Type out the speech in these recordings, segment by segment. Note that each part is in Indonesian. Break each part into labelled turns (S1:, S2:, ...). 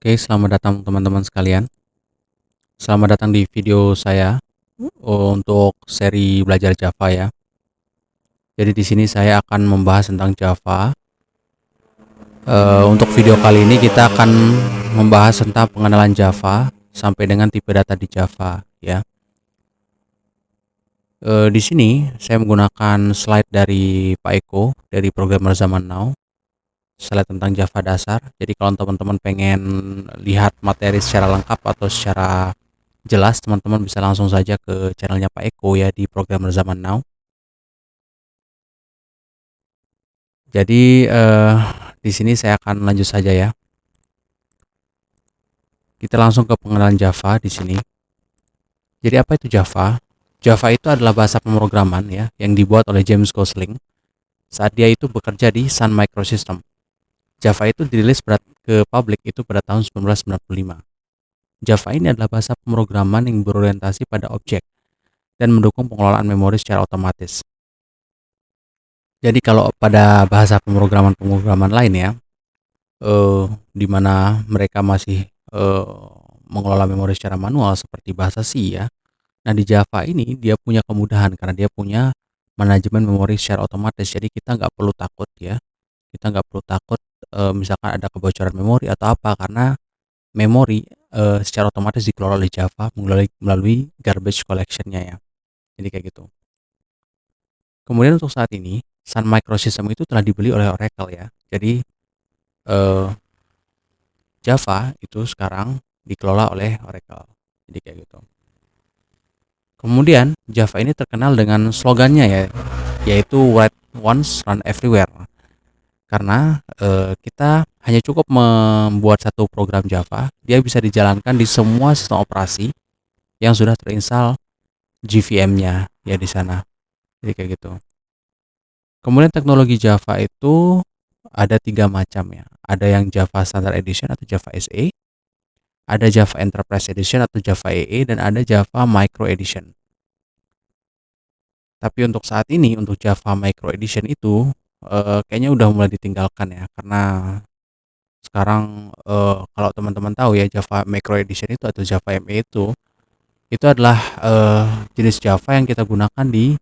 S1: Oke, selamat datang teman-teman sekalian. Selamat datang di video saya untuk seri belajar Java ya. Jadi di sini saya akan membahas tentang Java. Untuk video kali ini kita akan membahas tentang pengenalan Java sampai dengan tipe data di Java ya. Di sini saya menggunakan slide dari Pak Eko dari Programmer Zaman Now. Slide tentang Java dasar. Jadi kalau teman-teman pengen lihat materi secara lengkap atau secara jelas, teman-teman bisa langsung saja ke channelnya Pak Eko ya di Programmer Zaman Now. Jadi di sini saya akan lanjut saja ya. Kita langsung ke pengenalan Java di sini. Jadi apa itu Java? Java itu adalah bahasa pemrograman ya yang dibuat oleh James Gosling saat dia itu bekerja di Sun Microsystem. Java itu dirilis ke publik itu pada tahun 1995. Java ini adalah bahasa pemrograman yang berorientasi pada objek dan mendukung pengelolaan memori secara otomatis. Jadi kalau pada bahasa pemrograman lain ya, di mana mereka masih mengelola memori secara manual seperti bahasa C ya. Nah di Java ini dia punya kemudahan karena dia punya manajemen memori secara otomatis. Jadi kita nggak perlu takut ya. Kita nggak perlu takut misalkan ada kebocoran memori atau apa karena memori secara otomatis dikelola oleh Java melalui garbage collection-nya ya. Jadi kayak gitu. Kemudian untuk saat ini Sun Microsystem itu telah dibeli oleh Oracle ya. Jadi eh, Java itu sekarang dikelola oleh Oracle. Jadi kayak gitu. Kemudian Java ini terkenal dengan slogannya ya, yaitu write once run everywhere. Karena kita hanya cukup membuat satu program Java, dia bisa dijalankan di semua sistem operasi yang sudah terinstall JVM-nya ya di sana. Jadi kayak gitu. Kemudian teknologi Java itu ada 3 macam ya. Ada yang Java Standard Edition atau Java SE, ada Java Enterprise Edition atau Java EE, dan ada Java Micro Edition. Tapi untuk saat ini, untuk Java Micro Edition itu kayaknya udah mulai ditinggalkan ya, karena sekarang kalau teman-teman tahu ya Java Micro Edition itu atau Java ME itu adalah jenis Java yang kita gunakan di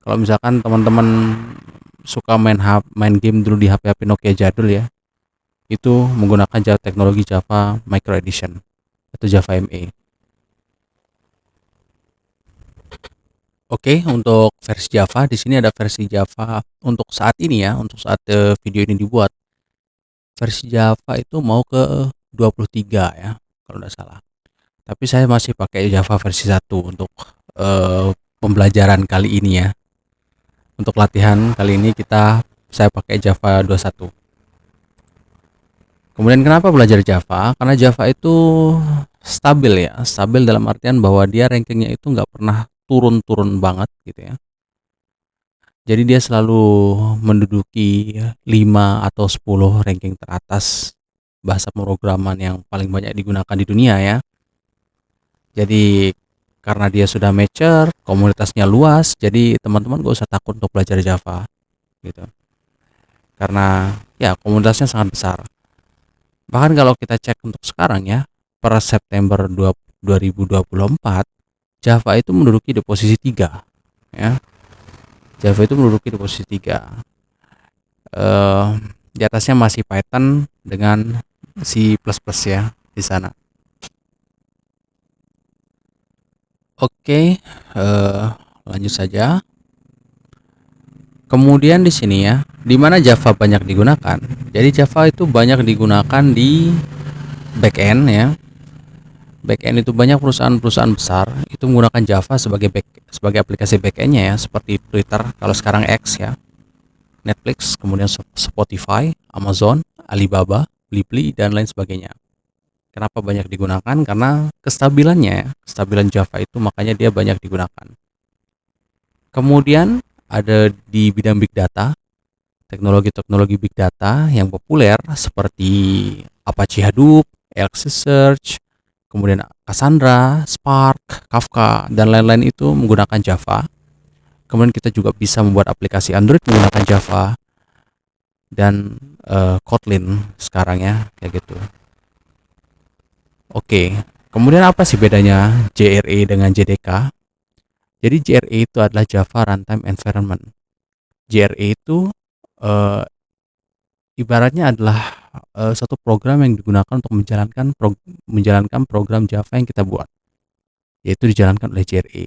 S1: kalau misalkan teman-teman suka main game dulu di HP-HP Nokia jadul ya, itu menggunakan teknologi Java Micro Edition atau Java ME. Oke, untuk versi Java di sini ada versi Java untuk saat ini ya, untuk saat video ini dibuat. Versi Java itu mau ke 23 ya, kalau tidak salah. Tapi saya masih pakai Java versi 1 untuk pembelajaran kali ini ya. Untuk latihan kali ini saya pakai Java 21. Kemudian kenapa belajar Java? Karena Java itu stabil ya, stabil dalam artian bahwa dia rankingnya itu nggak pernah turun-turun banget gitu ya. Jadi dia selalu menduduki 5 atau 10 ranking teratas bahasa pemrograman yang paling banyak digunakan di dunia ya. Jadi karena dia sudah mature, komunitasnya luas, jadi teman-teman gak usah takut untuk belajar Java gitu. Karena ya komunitasnya sangat besar. Bahkan kalau kita cek untuk sekarang ya, per September 2024, Java itu menduduki di posisi 3 ya. Java itu menduduki di posisi 3. Eh, di atasnya masih Python dengan C++ ya di sana. Oke, lanjut saja. Kemudian di sini ya, di mana Java banyak digunakan. Jadi Java itu banyak digunakan di backend ya. Backend itu banyak perusahaan-perusahaan besar itu menggunakan Java sebagai aplikasi backendnya ya, seperti Twitter, kalau sekarang X ya, Netflix, kemudian Spotify, Amazon, Alibaba, Blibli, dan lain sebagainya. Kenapa banyak digunakan? Karena kestabilannya ya, kestabilan Java itu makanya dia banyak digunakan. Kemudian ada di bidang big data, teknologi-teknologi big data yang populer seperti Apache Hadoop, Elasticsearch, kemudian Cassandra, Spark, Kafka, dan lain-lain itu menggunakan Java. Kemudian kita juga bisa membuat aplikasi Android menggunakan Java dan Kotlin sekarang ya, kayak gitu. Oke, kemudian apa sih bedanya JRE dengan JDK? Jadi JRE itu adalah Java Runtime Environment. JRE itu eh, ibaratnya adalah suatu program yang digunakan untuk menjalankan program Java yang kita buat, yaitu dijalankan oleh JRE.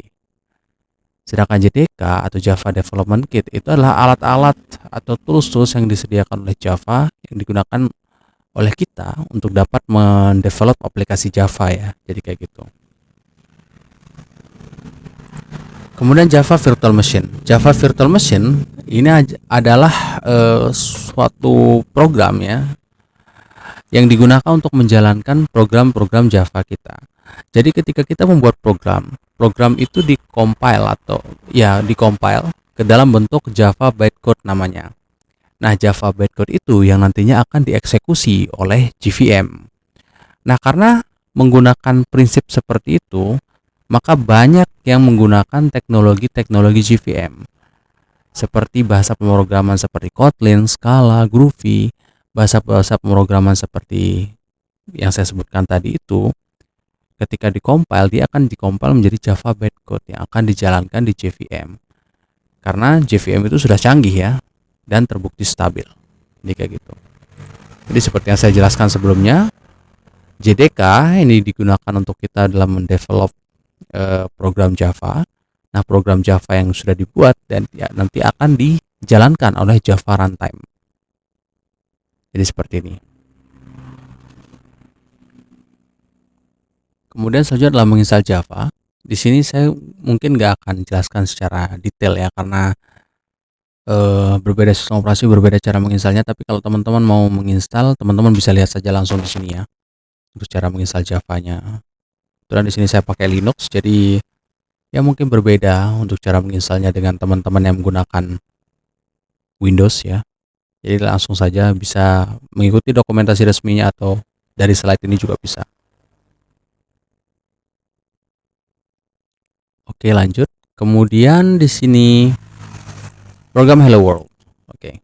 S1: Sedangkan JDK atau Java Development Kit itu adalah alat-alat atau tools-tools yang disediakan oleh Java yang digunakan oleh kita untuk dapat mendevelop aplikasi Java ya. Jadi kayak gitu. Kemudian Java Virtual Machine. Java Virtual Machine ini adalah suatu program ya yang digunakan untuk menjalankan program-program Java kita. Jadi ketika kita membuat program itu dikompil atau ya dikompil ke dalam bentuk Java bytecode namanya. Nah, Java bytecode itu yang nantinya akan dieksekusi oleh JVM. Nah, karena menggunakan prinsip seperti itu, maka banyak yang menggunakan teknologi-teknologi JVM seperti bahasa pemrograman seperti Kotlin, Scala, Groovy, bahasa-bahasa pemrograman seperti yang saya sebutkan tadi itu, ketika dikompil dia akan dikompil menjadi Java bytecode yang akan dijalankan di JVM. Karena JVM itu sudah canggih ya dan terbukti stabil. Jadi kayak gitu. Jadi seperti yang saya jelaskan sebelumnya, JDK ini digunakan untuk kita dalam mendevelop program Java. Nah, program Java yang sudah dibuat dan ya, nanti akan dijalankan oleh Java Runtime. Jadi seperti ini. Kemudian selanjutnya adalah menginstal Java. Di sini saya mungkin nggak akan jelaskan secara detail ya karena berbeda sistem operasi, berbeda cara menginstalnya. Tapi kalau teman-teman mau menginstal, teman-teman bisa lihat saja langsung di sini ya untuk cara menginstal Java-nya. Dan di sini saya pakai Linux, jadi ya mungkin berbeda untuk cara menginstalnya dengan teman-teman yang menggunakan Windows ya. Jadi langsung saja bisa mengikuti dokumentasi resminya atau dari slide ini juga bisa. Oke, lanjut. Kemudian di sini program Hello World. Oke.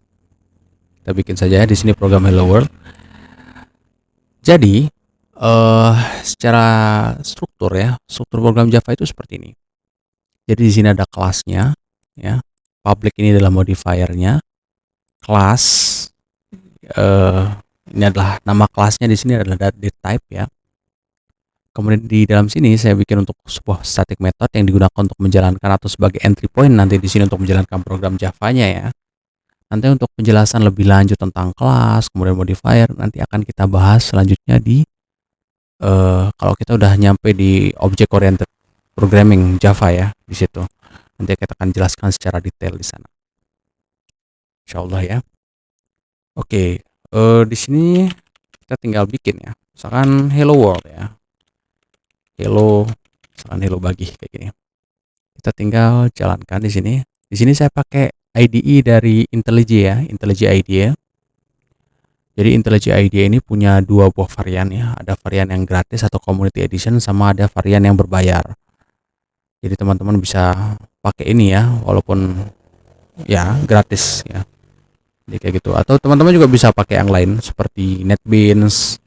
S1: Kita bikin saja di sini program Hello World. Jadi secara struktur ya, struktur program Java itu seperti ini. Jadi di sini ada kelasnya ya. Public ini adalah modifiernya. Kelas eh, ini adalah nama kelasnya, di sini adalah date type ya. Kemudian di dalam sini saya bikin untuk sebuah static method yang digunakan untuk menjalankan atau sebagai entry point nanti di sini untuk menjalankan program Java-nya ya. Nanti untuk penjelasan lebih lanjut tentang kelas, kemudian modifier nanti akan kita bahas selanjutnya di kalau kita udah nyampe di object oriented programming Java ya di situ. Nanti kita akan jelaskan secara detail di sana. Insyaallah ya. Oke, di sini kita tinggal bikin ya. Misalkan hello world ya. Hello, misalkan hello bagi kayak gini. Kita tinggal jalankan di sini. Di sini saya pakai IDE dari IntelliJ ya, IntelliJ IDE. Jadi IntelliJ IDE ini punya dua buah varian ya. Ada varian yang gratis atau community edition sama ada varian yang berbayar. Jadi teman-teman bisa pakai ini ya, walaupun ya gratis ya. Jadi kayak gitu. Atau teman-teman juga bisa pakai yang lain seperti NetBeans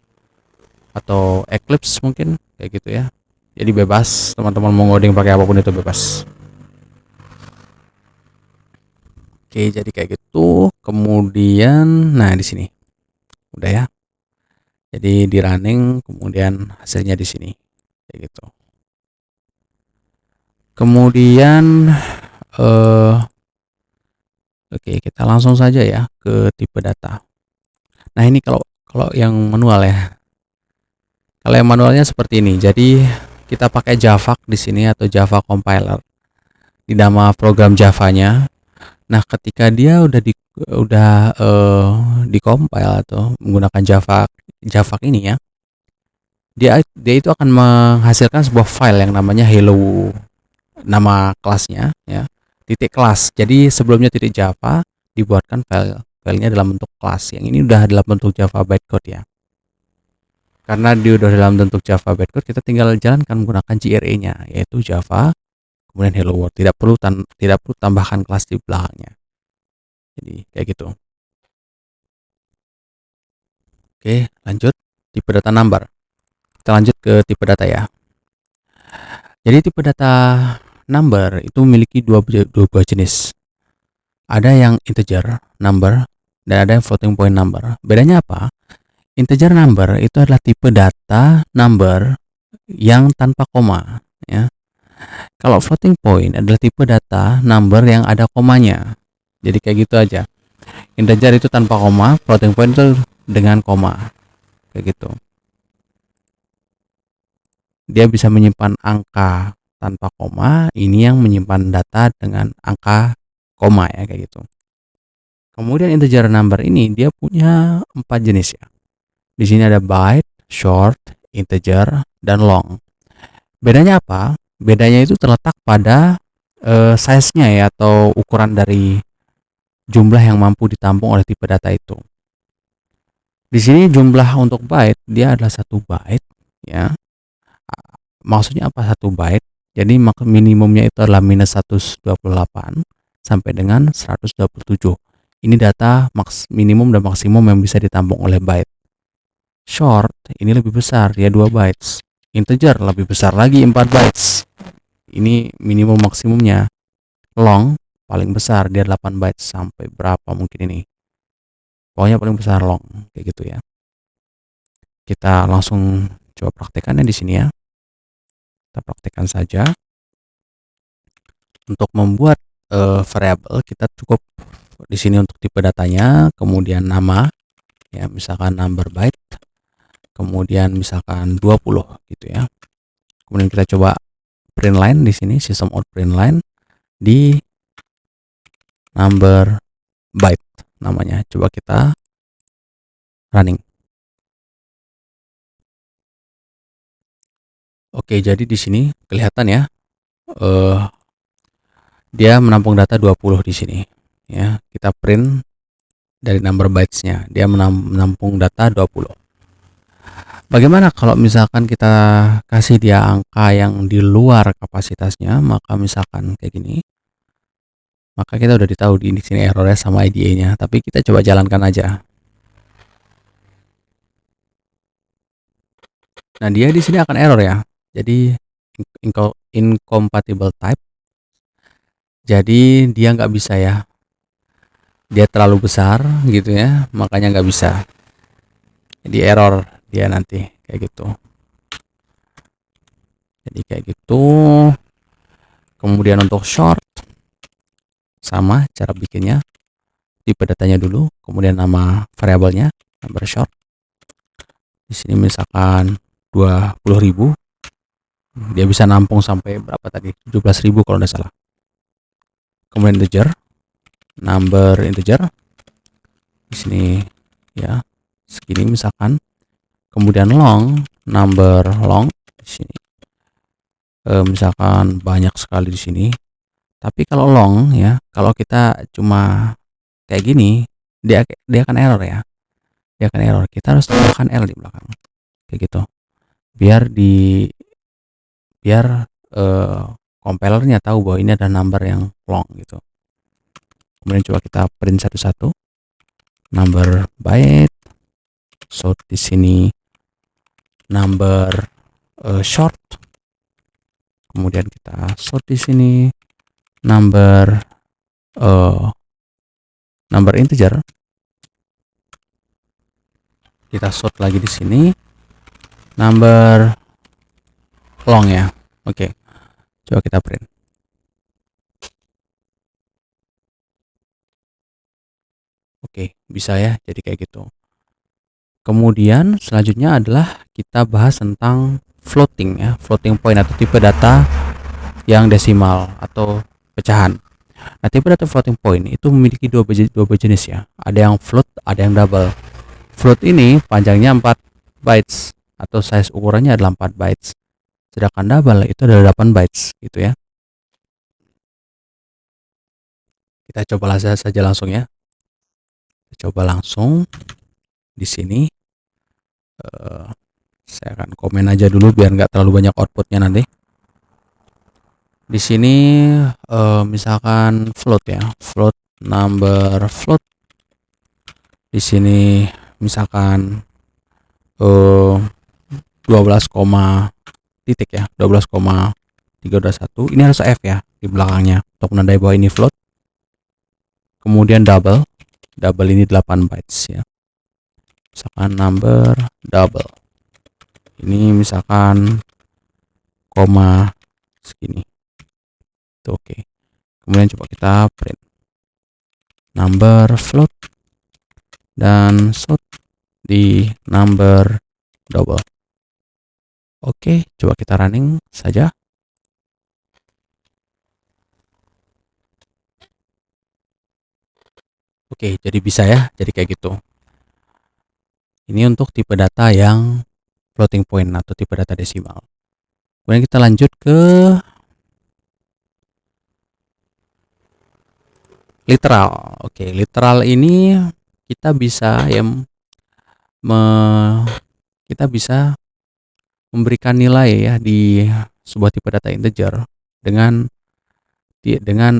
S1: atau Eclipse mungkin kayak gitu ya. Jadi bebas, teman-teman mau ngoding pakai apapun itu bebas. Oke, jadi kayak gitu. Kemudian, nah di sini udah ya. Jadi di running, kemudian hasilnya di sini, kayak gitu. Kemudian, oke kita langsung saja ya ke tipe data. Nah ini kalau kalau yang manual ya. Kalau yang manualnya seperti ini. Jadi kita pakai Java di sini atau Java compiler di nama program Javanya. Nah, ketika dia di compile atau menggunakan Java ini ya, dia itu akan menghasilkan sebuah file yang namanya hello, nama kelasnya ya, titik kelas. Jadi sebelumnya titik Java dibuatkan filenya dalam bentuk kelas. Yang ini udah dalam bentuk Java bytecode ya. Karena dia udah dalam bentuk Java bytecode, kita tinggal jalankan menggunakan JRE-nya, yaitu Java kemudian hello world. Tidak perlu tambahkan kelas di belakangnya. Jadi kayak gitu. Oke, lanjut. Tipe data number. kita lanjut ke tipe data ya. Jadi tipe data number itu memiliki dua buah jenis. Ada yang integer number dan ada yang floating point number. Bedanya apa? Integer number itu adalah tipe data number yang tanpa koma, ya. Kalau floating point adalah tipe data number yang ada komanya. Jadi kayak gitu aja. Integer itu tanpa koma, floating point itu dengan koma. Kayak gitu. Dia bisa menyimpan angka tanpa koma, ini yang menyimpan data dengan angka koma ya, kayak gitu. Kemudian integer number ini dia punya 4 jenis ya. Di sini ada byte, short, integer, dan long. Bedanya apa? Bedanya itu terletak pada size-nya ya, atau ukuran dari jumlah yang mampu ditampung oleh tipe data itu. Di sini jumlah untuk byte dia adalah 1 byte ya. Maksudnya apa 1 byte? Jadi minimumnya itu adalah minus 128 sampai dengan 127. Ini data minimum dan maksimum yang bisa ditampung oleh byte. Short ini lebih besar, ya 2 bytes. Integer lebih besar lagi, 4 bytes. Ini minimum maksimumnya. Long paling besar, dia 8 bytes. Sampai berapa mungkin ini? Pokoknya paling besar long, kayak gitu ya. Kita langsung coba praktekannya di sini ya. Kita praktekkan saja. Untuk membuat variabel, kita cukup di sini untuk tipe datanya, kemudian nama, ya misalkan number byte, kemudian misalkan 20 gitu ya. Kemudian kita coba print line di sini, system out print line di number byte namanya. Coba kita running. Oke, jadi di sini kelihatan ya, dia menampung data 20 di sini. Ya, kita print dari number bytes-nya, dia menampung data 20. Bagaimana kalau misalkan kita kasih dia angka yang di luar kapasitasnya, maka misalkan kayak gini, maka kita udah ditahu di sini errornya sama IDE-nya. Tapi kita coba jalankan aja. Nah, dia di sini akan error ya. Jadi incompatible type. Jadi dia nggak bisa ya. Dia terlalu besar gitu ya, makanya nggak bisa. Jadi error dia nanti kayak gitu. Jadi kayak gitu. Kemudian untuk short sama cara bikinnya. Tipe datanya dulu, kemudian nama variabelnya, number short. Di sini misalkan 20.000. Dia bisa nampung sampai berapa tadi? 17.000 kalau tidak salah. Kemudian integer, number integer. Di sini ya, segini misalkan. Kemudian long, number long di sini. Misalkan banyak sekali di sini. Tapi kalau long ya, kalau kita cuma kayak gini, dia akan error ya. Dia akan error. Kita harus tambahkan L di belakang. Kayak gitu. Biar compilernya tahu bahwa ini ada number yang long gitu. Kemudian coba kita print satu-satu. Number byte. So di sini number short. Kemudian kita sort di sini number integer. Kita sort lagi di sini number long ya. Oke. Coba kita print. Oke, bisa ya, jadi kayak gitu. Kemudian selanjutnya adalah kita bahas tentang floating ya, floating point atau tipe data yang desimal atau pecahan. Nah, tipe data floating point itu memiliki dua jenis ya. Ada yang float, ada yang double. Float ini panjangnya 4 bytes atau size ukurannya adalah 4 bytes. Sedangkan double itu adalah 8 bytes gitu ya. Kita coba saja langsung ya. Kita coba langsung di sini. Saya akan komen aja dulu biar nggak terlalu banyak outputnya nanti. Di sini misalkan float ya, float number float. Di sini misalkan 12, titik ya, 12,321. Ini harus F ya di belakangnya untuk menandai bahwa ini float. Kemudian double ini 8 bytes ya, misalkan number double ini misalkan koma segini itu oke. Kemudian coba kita print number float dan float di number double. Oke, coba kita running saja. Oke, jadi bisa ya, jadi kayak gitu. Ini untuk tipe data yang floating point atau tipe data desimal. Kemudian kita lanjut ke literal. Oke, literal ini kita bisa ya kita bisa memberikan nilai ya di sebuah tipe data integer dengan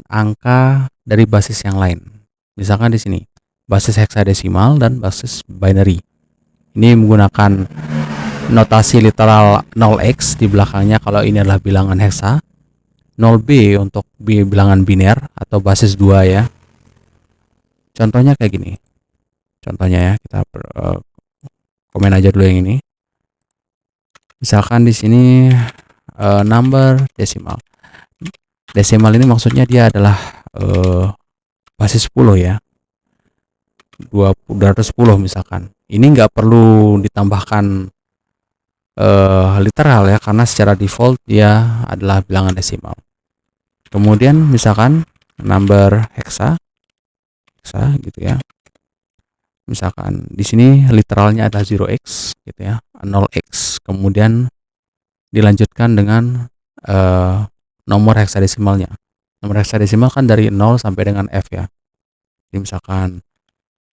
S1: angka dari basis yang lain. Misalkan di sini basis heksadesimal dan basis binary. Ini menggunakan notasi literal 0x di belakangnya kalau ini adalah bilangan heksa, 0b untuk bilangan biner atau basis 2 ya. Contohnya kayak gini. Contohnya ya, kita komen aja dulu yang ini. Misalkan di sini number desimal. Desimal ini maksudnya dia adalah basis 10 ya. 210 misalkan. Ini nggak perlu ditambahkan literal ya, karena secara default dia adalah bilangan desimal. Kemudian misalkan number hexa gitu ya. Misalkan di sini literalnya adalah 0x gitu ya, 0x. Kemudian dilanjutkan dengan nomor heksadesimalnya. Nomor heksadesimal kan dari 0 sampai dengan F ya. Jadi misalkan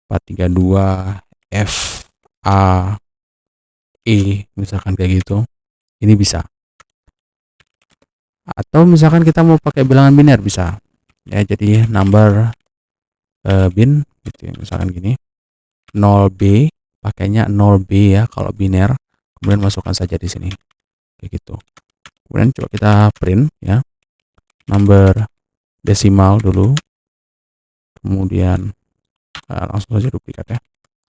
S1: 432 F A E misalkan kayak gitu. Ini bisa. Atau misalkan kita mau pakai bilangan biner bisa. Ya, jadi number bin gitu ya, misalkan gini. 0B pakainya 0B ya kalau biner. Kemudian masukkan saja di sini. Kayak gitu. Kemudian coba kita print ya. Number desimal dulu. Kemudian langsung saja duplikat ya.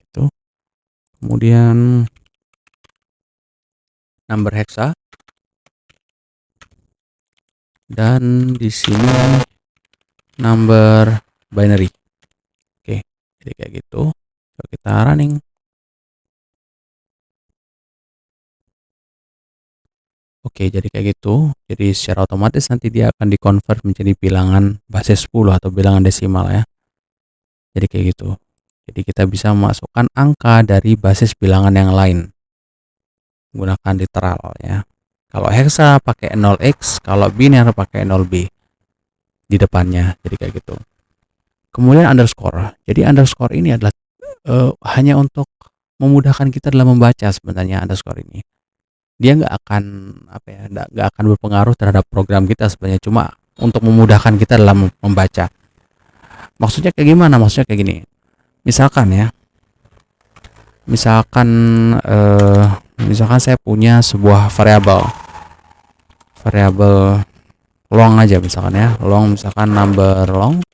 S1: Itu. Kemudian number hexa dan di sini number binary. Oke, jadi kayak gitu. Coba kita running. Oke, jadi kayak gitu. Jadi secara otomatis nanti dia akan dikonvert menjadi bilangan basis 10 atau bilangan desimal ya. Jadi kayak gitu. Jadi kita bisa memasukkan angka dari basis bilangan yang lain menggunakan literal ya. Kalau hexa pakai 0x, kalau biner pakai 0b di depannya. Jadi kayak gitu. Kemudian underscore. Jadi underscore ini adalah hanya untuk memudahkan kita dalam membaca sebenarnya underscore ini. Dia nggak akan nggak akan berpengaruh terhadap program kita sebenarnya, cuma untuk memudahkan kita dalam membaca. Maksudnya kayak gimana? Maksudnya kayak gini. Misalkan ya, misalkan saya punya sebuah variabel long aja misalkan ya, long misalkan number long.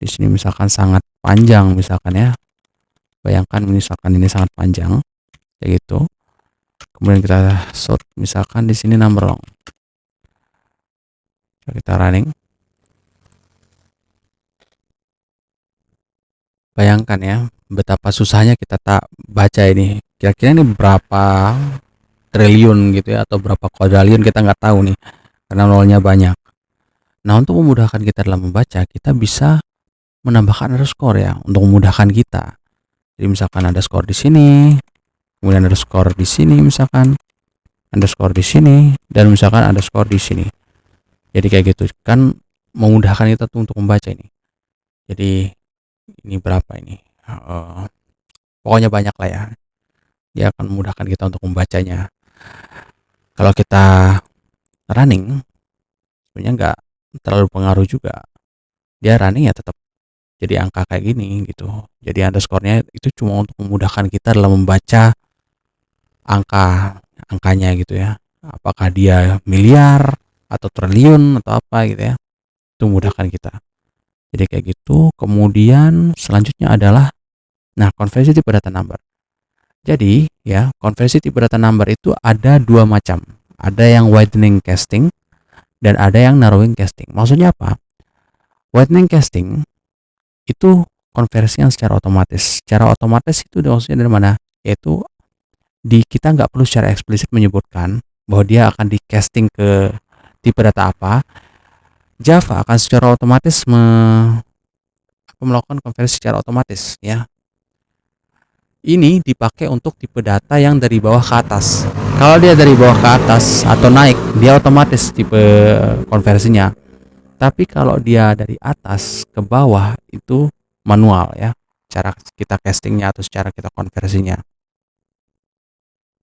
S1: Di sini misalkan sangat panjang misalkan ya. Bayangkan misalkan ini sangat panjang kayak gitu. Kemudian kita sort misalkan di sini number long. Kita running. Bayangkan ya betapa susahnya kita tak baca ini. Kira-kira ini berapa triliun gitu ya, atau berapa kuadriliun kita nggak tahu nih karena nolnya banyak. Nah, untuk memudahkan kita dalam membaca, kita bisa menambahkan underscore ya untuk memudahkan kita. Jadi misalkan underscore di sini, kemudian underscore di sini misalkan, underscore di sini, dan misalkan underscore di sini. Jadi kayak gitu kan memudahkan kita tuh untuk membaca ini. Jadi ini berapa ini? Pokoknya banyak lah ya. Dia akan memudahkan kita untuk membacanya. Kalau kita running, sebenarnya nggak terlalu pengaruh juga. Dia running ya tetap jadi angka kayak gini gitu. Jadi underscore-nya itu cuma untuk memudahkan kita dalam membaca angka angkanya gitu ya. Apakah dia miliar atau triliun atau apa gitu ya. Itu memudahkan kita. Jadi kayak gitu. Kemudian selanjutnya adalah conversi tipe data number. Jadi ya, konversi tipe data number itu ada dua macam. Ada yang widening casting dan ada yang narrowing casting. Maksudnya apa? Widening casting itu konversi yang secara otomatis. Secara otomatis itu maksudnya dari mana? Yaitu kita nggak perlu secara eksplisit menyebutkan bahwa dia akan di casting ke tipe data apa. Java akan secara otomatis melakukan konversi secara otomatis ya. Ini dipakai untuk tipe data yang dari bawah ke atas. Kalau dia dari bawah ke atas atau naik, dia otomatis tipe konversinya. Tapi kalau dia dari atas ke bawah itu manual ya, cara kita castingnya atau secara kita konversinya.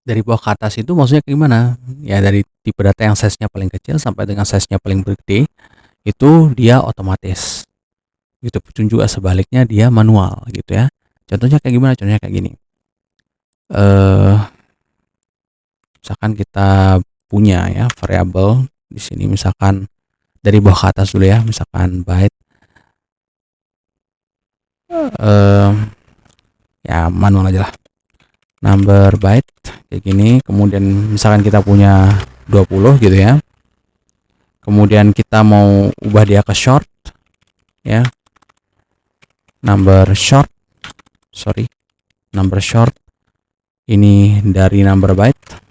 S1: Dari bawah ke atas itu maksudnya gimana? Ya dari tipe data yang size-nya paling kecil sampai dengan size-nya paling gede itu dia otomatis. Gitu pun juga sebaliknya dia manual gitu ya. Contohnya kayak gimana? Contohnya kayak gini. Misalkan kita punya ya variabel di sini, misalkan dari bawah ke atas dulu ya, misalkan byte ya manual aja lah, number byte kayak gini. Kemudian misalkan kita punya 20 gitu ya, kemudian kita mau ubah dia ke short ya, number short ini dari number byte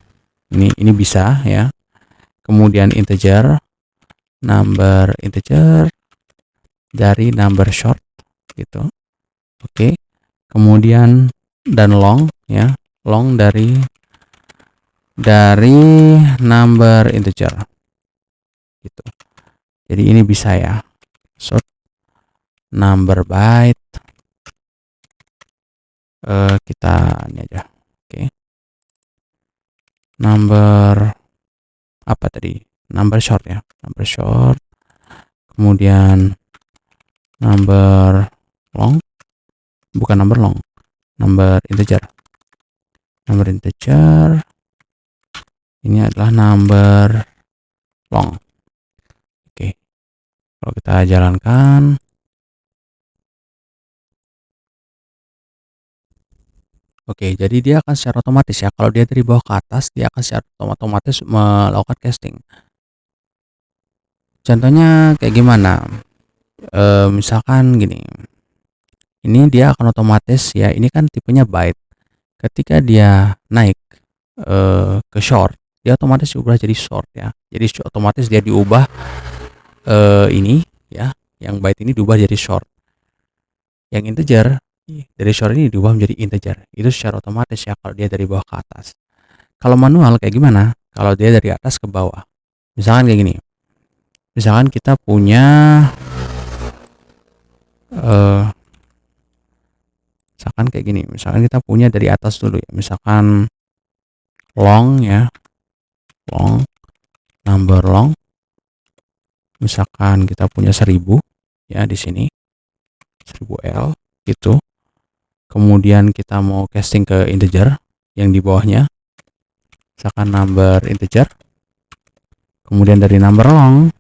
S1: ini bisa ya. Kemudian integer dari number short gitu. Oke. Kemudian dan long ya, long dari number integer gitu. Jadi ini bisa ya, short number byte kita ini aja. Oke. Number apa tadi? Number short ya, number short. Kemudian number long, bukan number long, number integer ini adalah number long. Oke, kalau kita jalankan, oke, jadi dia akan secara otomatis ya, kalau dia dari bawah ke atas dia akan secara otomatis melakukan casting. Contohnya kayak gimana? Misalkan gini, ini dia akan otomatis ya, ini kan tipenya byte. Ketika dia naik ke short, dia otomatis diubah jadi short ya. Jadi otomatis dia diubah ini ya, yang byte ini diubah jadi short. Yang integer dari short ini diubah menjadi integer. Itu secara otomatis ya kalau dia dari bawah ke atas. Kalau manual kayak gimana? Kalau dia dari atas ke bawah. Misalkan kayak gini. Misalkan kita punya misalkan kita punya dari atas dulu ya. Misalkan long ya. Long, number long. Misalkan kita punya 1000 ya di sini. 1000L gitu. Kemudian kita mau casting ke integer yang di bawahnya. Misalkan number integer. Kemudian dari number long,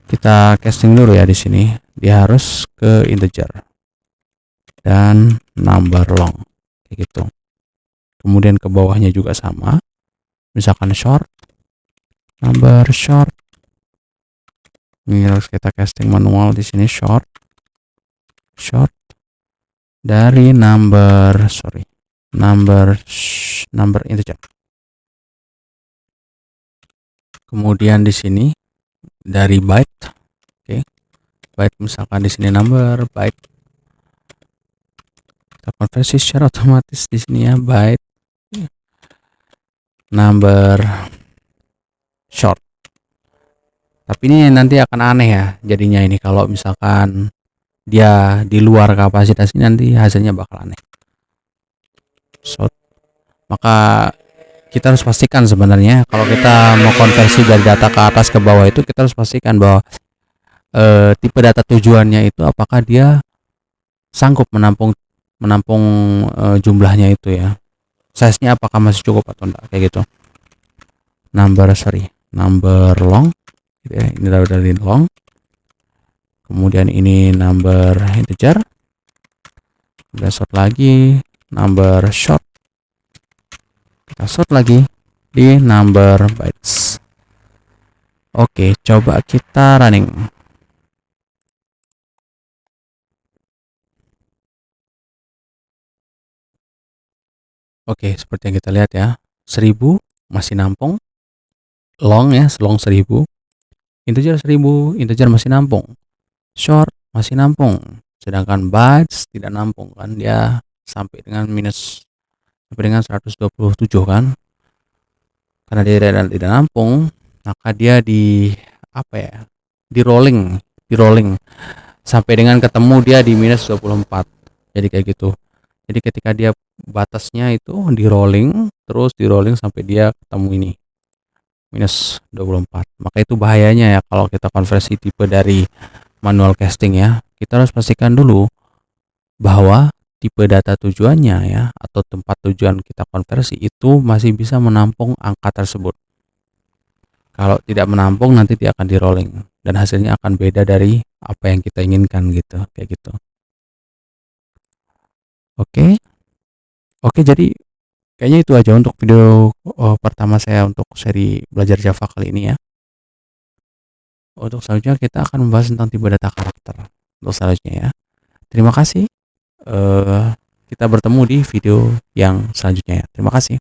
S1: kita casting dulu ya di sini. Dia harus ke integer dan number long kayak gitu. Kemudian ke bawahnya juga sama. Misalkan short, number short. Ini harus kita casting manual di sini, short dari number integer. Kemudian di sini dari byte, oke. Byte misalkan di sini number byte. Kita konversi secara otomatis di sini ya, byte number short. Tapi ini nanti akan aneh ya jadinya ini kalau misalkan dia di luar kapasitas ini, nanti hasilnya bakal aneh. Short. Maka kita harus pastikan sebenarnya kalau kita mau konversi dari data ke atas ke bawah itu, kita harus pastikan bahwa tipe data tujuannya itu apakah dia sanggup menampung jumlahnya itu ya. size-nya apakah masih cukup atau enggak, kayak gitu. Number long gitu ya. Ini dari long, kemudian ini number integer, kita sort lagi number short, kita sort lagi di number bytes. Oke, coba kita running. Oke, seperti yang kita lihat ya, 1000 masih nampung, long ya, long 1000, integer 1000, integer masih nampung, short masih nampung, sedangkan bytes tidak nampung kan, dia sampai dengan 127 kan, karena dia tidak nampung, maka dia di di rolling sampai dengan ketemu dia di minus 24. Jadi kayak gitu. Jadi ketika dia batasnya itu di rolling sampai dia ketemu ini minus 24. Maka itu bahayanya ya kalau kita konversi tipe dari manual casting ya. Kita harus pastikan dulu bahwa tipe data tujuannya ya, atau tempat tujuan kita konversi itu masih bisa menampung angka tersebut. Kalau tidak menampung, nanti dia akan di rolling dan hasilnya akan beda dari apa yang kita inginkan gitu, kayak gitu. Oke. Oke, jadi kayaknya itu aja untuk video pertama saya untuk seri belajar Java kali ini ya. Untuk selanjutnya kita akan membahas tentang tipe data karakter. Untuk selanjutnya ya. Terima kasih. Kita bertemu di video yang selanjutnya ya. Terima kasih.